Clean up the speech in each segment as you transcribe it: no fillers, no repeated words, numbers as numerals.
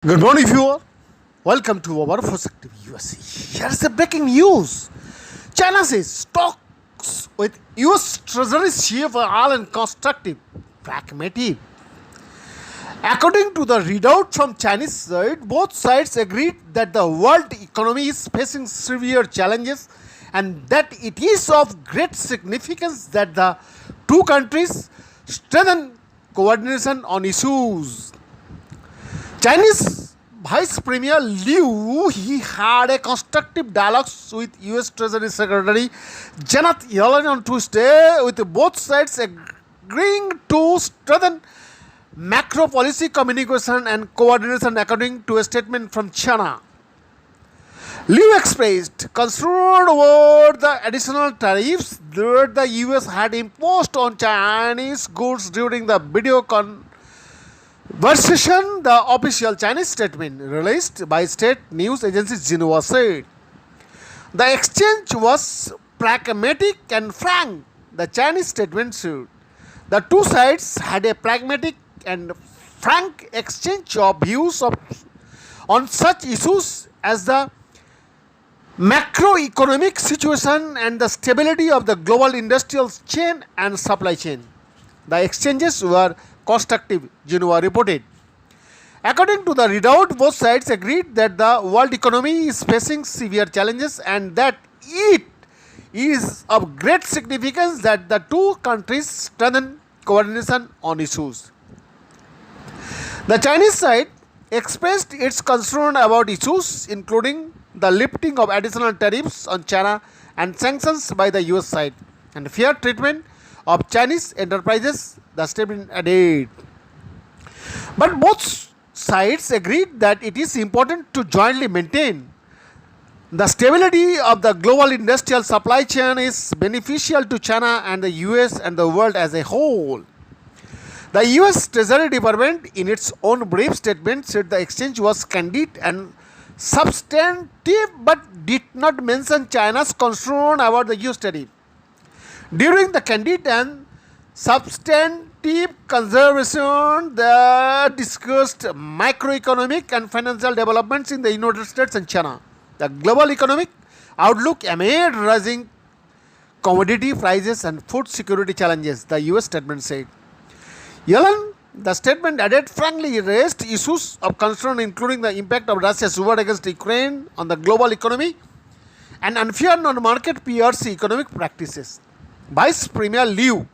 Good morning, viewer. Welcome to our Constructive USA. Here's the breaking news. China says talks with US Treasury chief are in constructive, pragmatic. According to the readout from Chinese side, both sides agreed that the world economy is facing severe challenges and that it is of great significance that the two countries strengthen coordination on issues. Chinese Vice Premier Liu he had a constructive dialogue with US Treasury Secretary Janet Yellen on Tuesday, with both sides agreeing to strengthen macro policy communication and coordination, according to a statement from China. Liu expressed concern over the additional tariffs that the US had imposed on Chinese goods during the video conversation. The official Chinese statement released by state news agency Xinhua said the exchange was pragmatic and frank. The Chinese statement said the two sides had a pragmatic and frank exchange of views on such issues as the macroeconomic situation and the stability of the global industrial chain and supply chain. The exchanges were constructive, Xinhua reported. According to the readout, both sides agreed that the world economy is facing severe challenges and that it is of great significance that the two countries strengthen coordination on issues. The Chinese side expressed its concern about issues including the lifting of additional tariffs on China and sanctions by the US side and fair treatment of Chinese enterprises, the statement added. But both sides agreed that it is important to jointly maintain the stability of the global industrial supply chain is beneficial to China and the US and the world as a whole. The US Treasury Department, in its own brief statement, said the exchange was candid and substantive but did not mention China's concern about the US tariff. During the candid and substantive conversation, they discussed macroeconomic and financial developments in the United States and China, the global economic outlook amid rising commodity prices and food security challenges, the US statement said. Yellen, the statement added, frankly raised issues of concern including the impact of Russia's war against Ukraine on the global economy and unfair non-market PRC economic practices. Vice Premier Liu,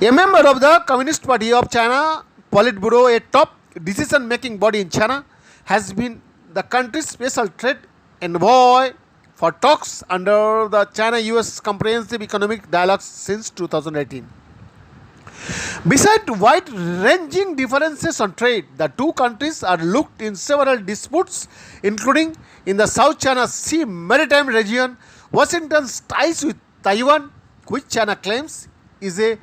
a member of the Communist Party of China Politburo, a top decision-making body in China, has been the country's special trade envoy for talks under the China-US Comprehensive Economic Dialogue since 2018. Besides wide-ranging differences on trade, the two countries are looked in several disputes, including in the South China Sea maritime region, Washington's ties with Taiwan, which China claims is a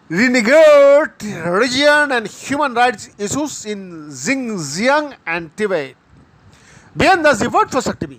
renegade region, and human rights issues in Xinjiang and Tibet. Beyond the report for Shakti.